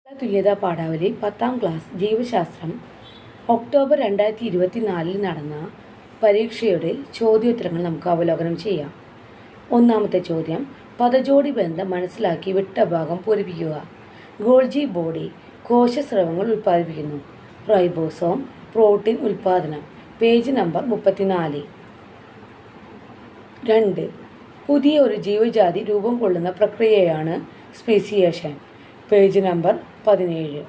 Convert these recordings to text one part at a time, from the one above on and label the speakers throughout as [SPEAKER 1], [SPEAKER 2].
[SPEAKER 1] തുല്യതാ പാഠാവലി 10ാം class ജീവശാസ്ത്രം October 2024 നടന്ന പരീക്ഷയുടെ ചോദ്യോത്തരങ്ങൾ നമുക്ക് അവലോകനം ചെയ്യാം. ഒന്നാമത്തെ ചോദ്യം, പദജോടി ബന്ധം മനസ്സിലാക്കി വിട്ട ഭാഗം പൂരിപ്പിക്കുക. ഗോൾജി ബോഡി കോശസ്രവങ്ങൾ ഉൽപ്പാദിപ്പിക്കുന്നു. റൈബോസോം പ്രോട്ടീൻ ഉൽപ്പാദനം. Page number 34. 2. പുതിയ ഒരു ജീവജാതി രൂപം കൊള്ളുന്ന പ്രക്രിയയാണ് സ്പീസിയേഷൻ. Page number 17.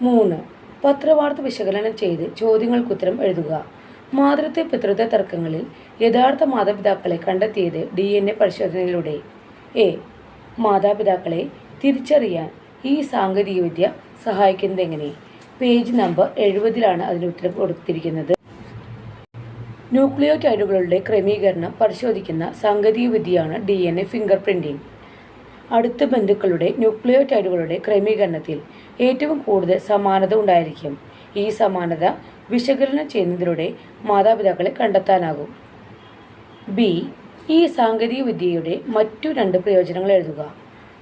[SPEAKER 1] 3. പത്രവാർത്ത വിശകലനം ചെയ്ത് ചോദ്യങ്ങൾക്കുത്തരം എഴുതുക. മാതൃത്വ പിതൃത്വ തർക്കങ്ങളിൽ യഥാർത്ഥ മാതാപിതാക്കളെ കണ്ടെത്തിയത് DNA പരിശോധനയിലൂടെ. എ. മാതാപിതാക്കളെ തിരിച്ചറിയാൻ ഈ സാങ്കേതികവിദ്യ സഹായിക്കുന്നത് എങ്ങനെ? പേജ് നമ്പർ 70 അതിന് ഉത്തരം കൊടുത്തിരിക്കുന്നത്. ന്യൂക്ലിയോടൈഡുകളുടെ ക്രമീകരണം പരിശോധിക്കുന്ന സാങ്കേതികവിദ്യയാണ് DNA ഫിംഗർ പ്രിൻറ്റിംഗ്. അടുത്ത ബന്ധുക്കളുടെ ന്യൂക്ലിയോടൈഡുകളുടെ ക്രമീകരണത്തിൽ ഏറ്റവും കൂടുതൽ സമാനത ഉണ്ടായിരിക്കും. ഈ സമാനത വിശകലനം ചെയ്യുന്നതിലൂടെ മാതാപിതാക്കളെ കണ്ടെത്താനാകും. ബി. ഈ സാങ്കേതികവിദ്യയുടെ മറ്റു 2 പ്രയോജനങ്ങൾ എഴുതുക.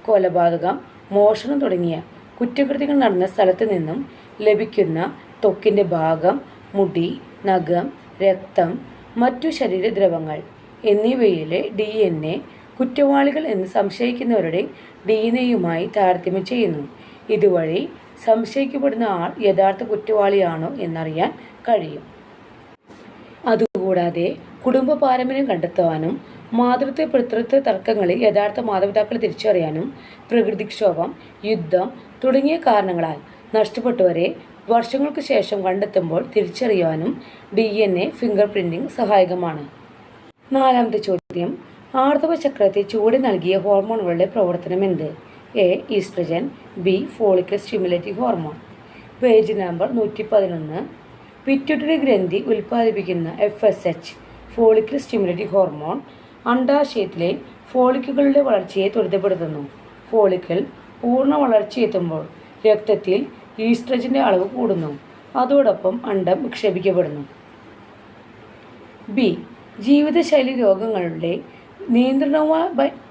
[SPEAKER 1] കൊലപാതകം, മോഷണം തുടങ്ങിയ കുറ്റകൃത്യങ്ങൾ നടന്ന സ്ഥലത്ത് നിന്നും ലഭിക്കുന്ന ത്വക്കിൻ്റെ ഭാഗം, മുടി, നഖം, രക്തം, മറ്റു ശരീരദ്രവങ്ങൾ എന്നിവയിലെ DNA കുറ്റവാളികൾ എന്ന് സംശയിക്കുന്നവരുടെ DNAയുമായി താരതമ്യം ചെയ്യുന്നു. ഇതുവഴി സംശയിക്കപ്പെടുന്ന ആൾ യഥാർത്ഥ കുറ്റവാളിയാണോ എന്നറിയാൻ കഴിയും. അതുകൂടാതെ കുടുംബ പാരമ്പര്യം കണ്ടെത്തുവാനും മാതൃത്വ പിതൃത്വ തർക്കങ്ങളിൽ യഥാർത്ഥ മാതാപിതാക്കളെ തിരിച്ചറിയാനും പ്രകൃതിക്ഷോഭം, യുദ്ധം തുടങ്ങിയ കാരണങ്ങളാൽ നഷ്ടപ്പെട്ടവരെ വർഷങ്ങൾക്ക് ശേഷം കണ്ടെത്തുമ്പോൾ തിരിച്ചറിയാനും DNA ഫിംഗർ പ്രിൻറ്റിംഗ് സഹായകമാണ്. 4ാമത്തെ ചോദ്യം, ആർത്തവ ചക്രത്തെ ചൂട് നൽകിയ ഹോർമോണുകളുടെ പ്രവർത്തനം എന്ത്? A. Oestrogen. B. Follicle stimulating hormone. Page number 111. Pituitary ഗ്രന്ഥി ഉൽപ്പാദിപ്പിക്കുന്ന FSH ഫോളിക്കൽ സ്റ്റിമുലേറ്റിംഗ് ഹോർമോൺ അണ്ഡാശയത്തിലെ ഫോളിക്കുകളുടെ വളർച്ചയെ ത്വരിതപ്പെടുത്തുന്നു. ഫോളിക്കൽ പൂർണ്ണ വളർച്ചയെത്തുമ്പോൾ രക്തത്തിൽ ഈസ്ട്രജൻ്റെ അളവ് കൂടുന്നു. അതോടൊപ്പം അണ്ഡം വിക്ഷേപിക്കപ്പെടുന്നു. ബി. ജീവിതശൈലി രോഗങ്ങളുടെ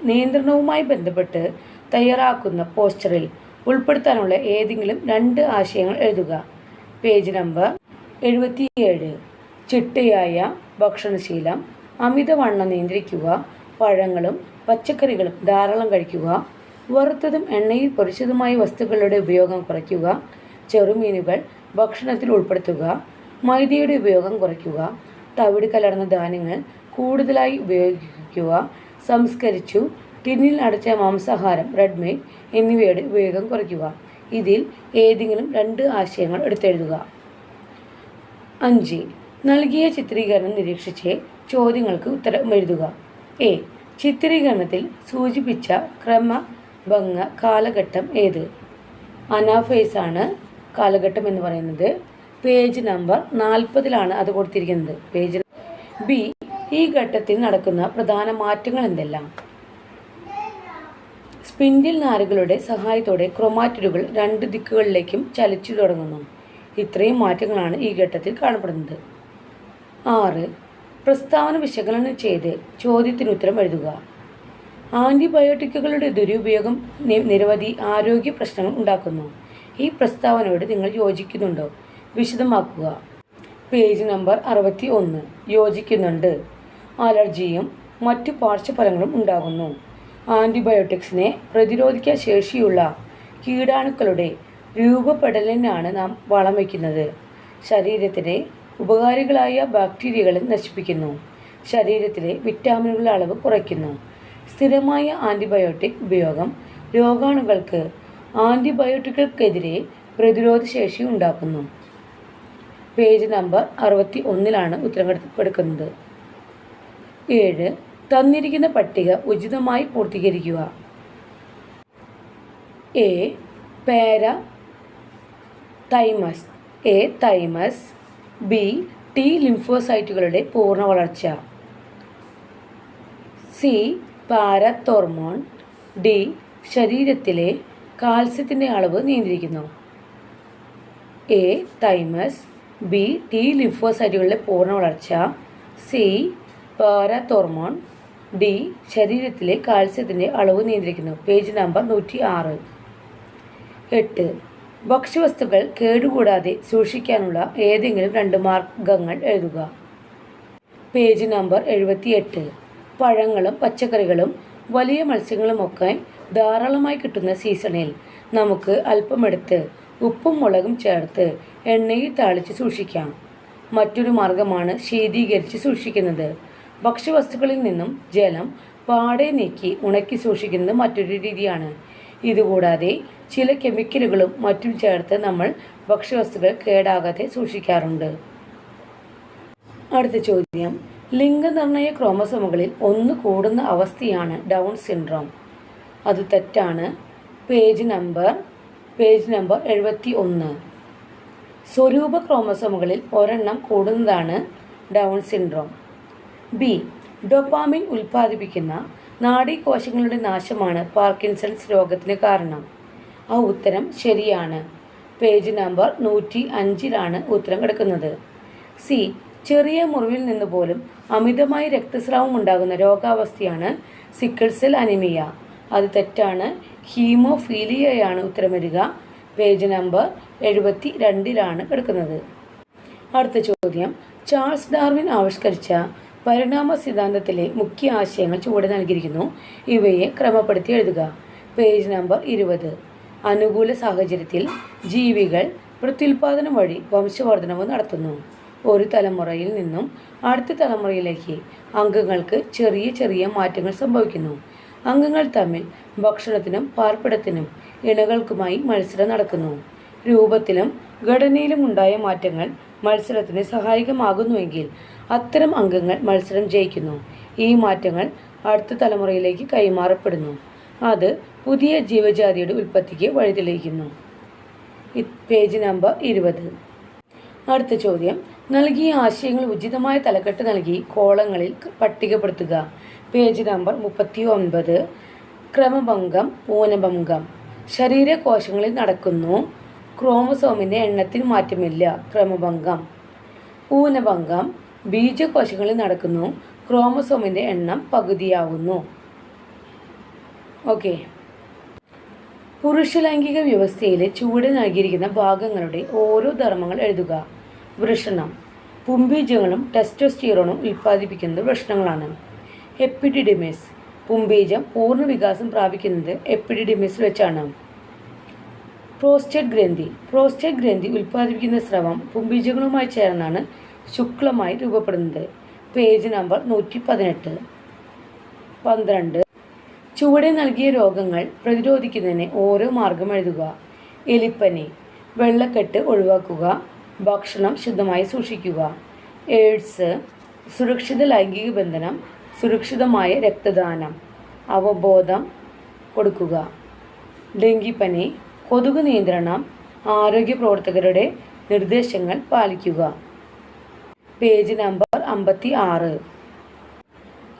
[SPEAKER 1] നിയന്ത്രണവുമായി ബന്ധപ്പെട്ട് തയ്യാറാക്കുന്ന പോസ്റ്ററിൽ ഉൾപ്പെടുത്താനുള്ള ഏതെങ്കിലും 2 ആശയങ്ങൾ എഴുതുക. Page number 77. ചിട്ടയായ ഭക്ഷണശീലം, അമിതവണ്ണം നിയന്ത്രിക്കുക, പഴങ്ങളും പച്ചക്കറികളും ധാരാളം കഴിക്കുക, വറുത്തതും എണ്ണയിൽ പൊരിച്ചതുമായ വസ്തുക്കളുടെ ഉപയോഗം കുറയ്ക്കുക, ചെറുമീനുകൾ ഭക്ഷണത്തിൽ ഉൾപ്പെടുത്തുക, മൈദയുടെ ഉപയോഗം കുറയ്ക്കുക, തവിട് കലർന്ന ധാന്യങ്ങൾ കൂടുതലായി ഉപയോഗിക്കുക, സംസ്കരിച്ചു ടിന്നിൽ അടച്ച മാംസാഹാരം റെഡ് മീറ്റ് എന്നിവയുടെ ഉപയോഗം കുറയ്ക്കുക. ഇതിൽ ഏതെങ്കിലും 2 ആശയങ്ങൾ എടുത്തെഴുതുക. 5. നൽകിയ ചിത്രീകരണം നിരീക്ഷിച്ച് ചോദ്യങ്ങൾക്ക് ഉത്തരം എഴുതുക. എ. ചിത്രീകരണത്തിൽ സൂചിപ്പിച്ച ക്രമഭംഗ കാലഘട്ടം ഏത്? അനാഫേസാണ് കാലഘട്ടം എന്ന് പറയുന്നത്. പേജ് നമ്പർ 40 അത് കൊടുത്തിരിക്കുന്നത്. Page B. ഈ ഘട്ടത്തിൽ നടക്കുന്ന പ്രധാന മാറ്റങ്ങൾ എന്തെല്ലാം? സ്പിൻഡിൽ നാരുകളുടെ സഹായത്തോടെ ക്രോമാറ്റിഡുകൾ 2 ദിക്കുകളിലേക്കും ചലിച്ചു തുടങ്ങുന്നു. ഇത്രയും മാറ്റങ്ങളാണ് ഈ ഘട്ടത്തിൽ കാണപ്പെടുന്നത്. 6. പ്രസ്താവന വിശകലനം ചെയ്ത് ചോദ്യത്തിന് ഉത്തരം എഴുതുക. ആൻറ്റിബയോട്ടിക്കുകളുടെ ദുരുപയോഗം നിരവധി ആരോഗ്യ പ്രശ്നങ്ങൾ ഉണ്ടാക്കുന്നു. ഈ പ്രസ്താവനയോട് നിങ്ങൾ യോജിക്കുന്നുണ്ടോ? വിശദമാക്കുക. Page number 61. യോജിക്കുന്നുണ്ട്. അലർജിയും മറ്റു പാർശ്വഫലങ്ങളും ഉണ്ടാകുന്നു. ആൻറ്റിബയോട്ടിക്സിനെ പ്രതിരോധിക്കാൻ ശേഷിയുള്ള കീടാണുക്കളുടെ രൂപപ്പെടലിനാണ് നാം വളം വയ്ക്കുന്നത്. ശരീരത്തിലെ ഉപകാരികളായ ബാക്ടീരിയകളെ നശിപ്പിക്കുന്നു. ശരീരത്തിലെ വിറ്റാമിനുകളുടെ അളവ് കുറയ്ക്കുന്നു. സ്ഥിരമായ ആൻറ്റിബയോട്ടിക് ഉപയോഗം രോഗാണുക്കൾക്ക് ആൻറ്റിബയോട്ടിക്കുകൾക്കെതിരെ പ്രതിരോധ ശേഷി ഉണ്ടാക്കുന്നു. പേജ് നമ്പർ 61 ഉത്തരം കൊടുക്കുന്നത്. 7. തന്നിരിക്കുന്ന പട്ടിക ഉചിതമായി പൂർത്തീകരിക്കുക. A. Parathymus. A. Thymus. B. T ലിംഫോസൈറ്റുകളുടെ പൂർണ്ണ വളർച്ച. സി. പാരത്തോർമോൺ. ഡി. ശരീരത്തിലെ കാൽസ്യത്തിൻ്റെ അളവ് നിയന്ത്രിക്കുന്നു. എ. തൈമസ്. ബി. T ലിംഫോസൈറ്റുകളുടെ പൂർണ്ണ വളർച്ച. സി. പാരത്തോർമോൺ. ഡി. ശരീരത്തിലെ കാൽസ്യത്തിൻ്റെ അളവ് നിയന്ത്രിക്കുന്നു. Page number 106. 8. ഭക്ഷ്യവസ്തുക്കൾ കേടുകൂടാതെ സൂക്ഷിക്കാനുള്ള ഏതെങ്കിലും 2 മാർഗങ്ങൾ എഴുതുക. Page number 78. പഴങ്ങളും പച്ചക്കറികളും വലിയ മത്സ്യങ്ങളുമൊക്കെ ധാരാളമായി കിട്ടുന്ന സീസണിൽ നമുക്ക് അല്പമെടുത്ത് ഉപ്പും മുളകും ചേർത്ത് എണ്ണയിൽ താളിച്ച് സൂക്ഷിക്കാം. മറ്റൊരു മാർഗമാണ് ശീതീകരിച്ച് സൂക്ഷിക്കുന്നത്. ഭക്ഷ്യവസ്തുക്കളിൽ നിന്നും ജലം പാടെ നീക്കി ഉണക്കി സൂക്ഷിക്കുന്നത് മറ്റൊരു രീതിയാണ്. ഇതുകൂടാതെ ചില കെമിക്കലുകളും മറ്റും ചേർത്ത് നമ്മൾ ഭക്ഷ്യവസ്തുക്കൾ കേടാകാതെ സൂക്ഷിക്കാറുണ്ട്. അടുത്ത ചോദ്യം, ലിംഗനിർണയ ക്രോമസോമുകളിൽ 1 കൂടുന്ന അവസ്ഥയാണ് ഡൗൺ സിൻഡ്രോം. അത് തെറ്റാണ്. Page number 71. സ്വരൂപ ക്രോമസോമുകളിൽ 1 കൂടുന്നതാണ് ഡൗൺ സിൻഡ്രോം. ബി. ഡോപാമിൻ ഉൽപ്പാദിപ്പിക്കുന്ന നാഡീകോശങ്ങളുടെ നാശമാണ് പാർക്കിൻസൺസ് രോഗത്തിന് കാരണം. ആ ഉത്തരം ശരിയാണ്. പേജ് നമ്പർ 105 ഉത്തരം കിടക്കുന്നത്. സി. ചെറിയ മുറിവിൽ നിന്ന് പോലും അമിതമായി രക്തസ്രാവം ഉണ്ടാകുന്ന രോഗാവസ്ഥയാണ് സിക്കിൾ സെൽ അനീമിയ. അത് തെറ്റാണ്. ഹീമോഫീലിയയാണ് ഉത്തരം വരിക. പേജ് നമ്പർ 72 കിടക്കുന്നത്. അടുത്ത ചോദ്യം, ചാൾസ് ഡാർവിൻ ആവിഷ്കരിച്ച പരിണാമ സിദ്ധാന്തത്തിലെ മുഖ്യ ആശയങ്ങൾ ചുവടെ നൽകിയിരിക്കുന്നു. ഇവയെ ക്രമപ്പെടുത്തി എഴുതുക. Page number 20. അനുകൂല സാഹചര്യത്തിൽ ജീവികൾ പ്രത്യുൽപാദനം വഴി വംശവർദ്ധനവ് നടത്തുന്നു. ഒരു തലമുറയിൽ നിന്നും അടുത്ത തലമുറയിലേക്ക് അംഗങ്ങൾക്ക് ചെറിയ ചെറിയ മാറ്റങ്ങൾ സംഭവിക്കുന്നു. അംഗങ്ങൾ തമ്മിൽ ഭക്ഷണത്തിനും പാർപ്പിടത്തിനും ഇണകൾക്കുമായി മത്സരം നടക്കുന്നു. രൂപത്തിലും ഘടനയിലും ഉണ്ടായ മാറ്റങ്ങൾ മത്സരത്തിന് സഹായകമാകുന്നുവെങ്കിൽ അത്തരം അംഗങ്ങൾ മത്സരം ജയിക്കുന്നു. ഈ മാറ്റങ്ങൾ അടുത്ത തലമുറയിലേക്ക് കൈമാറപ്പെടുന്നു. അത് പുതിയ ജീവജാതിയുടെ ഉൽപ്പത്തിക്ക് വഴിതെളിയിക്കുന്നു. Page number 20. അടുത്ത ചോദ്യം, നൽകിയ ആശയങ്ങൾ ഉചിതമായ തലക്കെട്ട് നൽകി കോളങ്ങളിൽ പട്ടികപ്പെടുത്തുക. Page number 39. ക്രമഭംഗം, ഊനഭംഗം. ശരീരകോശങ്ങളിൽ നടക്കുന്നു. ക്രോമസോമിൻ്റെ എണ്ണത്തിൽ മാറ്റമില്ല. ക്രമഭംഗം. ഊനഭംഗം. ബീജകോശങ്ങളിൽ നടക്കുന്നു. ക്രോമസോമിൻ്റെ എണ്ണം പകുതിയാവുന്നു. ഓക്കെ. പുരുഷലൈംഗിക വ്യവസ്ഥയിലെ ചുവടെ നൽകിയിരിക്കുന്ന ഭാഗങ്ങളുടെ ഓരോ ധർമ്മങ്ങൾ എഴുതുക. വൃഷണം. പുംബീജങ്ങളും ടെസ്റ്റോസ്റ്റിറോണും ഉൽപ്പാദിപ്പിക്കുന്നത് വൃഷണങ്ങളാണ്. എപ്പിഡിഡിമിസ്. പുംബീജം പൂർണ്ണ വികാസം പ്രാപിക്കുന്നത് എപ്പിഡിഡിമിസിൽ വെച്ചാണ്. പ്രോസ്റ്റേറ്റ് ഗ്രന്ഥി. പ്രോസ്റ്റേറ്റ് ഗ്രന്ഥി ഉൽപ്പാദിപ്പിക്കുന്ന സ്രവം പുംബീജങ്ങളുമായി ചേർന്നാണ് ശുക്ലമായി രൂപപ്പെടുന്നത്. Page number 118. 12. ചുവടെ നൽകിയ രോഗങ്ങൾ പ്രതിരോധിക്കുന്നതിന് ഓരോ മാർഗം എഴുതുക. എലിപ്പനി. വെള്ളക്കെട്ട് ഒഴിവാക്കുക. ഭക്ഷണം ശുദ്ധമായി സൂക്ഷിക്കുക. എയ്ഡ്സ്. സുരക്ഷിത ലൈംഗിക ബന്ധനം. സുരക്ഷിതമായ രക്തദാനം. അവബോധം കൊടുക്കുക. ഡെങ്കിപ്പനി. കൊതുക് നിയന്ത്രണം. ആരോഗ്യ പ്രവർത്തകരുടെ നിർദ്ദേശങ്ങൾ പാലിക്കുക. Page number 56.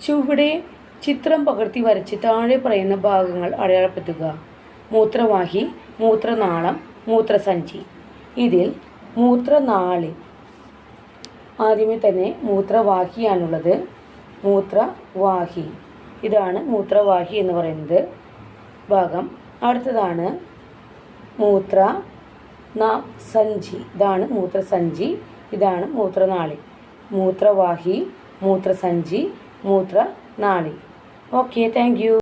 [SPEAKER 1] ചുവടെ ചിത്രം പകർത്തി വരച്ച് താഴെ പറയുന്ന ഭാഗങ്ങൾ അടയാളപ്പെടുത്തുക. മൂത്രവാഹി, മൂത്രനാളം, മൂത്രസഞ്ചി. ഇതിൽ മൂത്രനാളി. ആദ്യമേ തന്നെ മൂത്രവാഹിയാണുള്ളത്. മൂത്രവാഹി. ഇതാണ് മൂത്രവാഹി എന്ന് പറയുന്നത് ഭാഗം. അടുത്തതാണ് സഞ്ചി. ഇതാണ് മൂത്രസഞ്ചി. ഇതാണ് മൂത്രനാളി. മൂത്രവാഹി, മൂത്രസഞ്ചി, മൂത്രനാളി. Okay, thank U.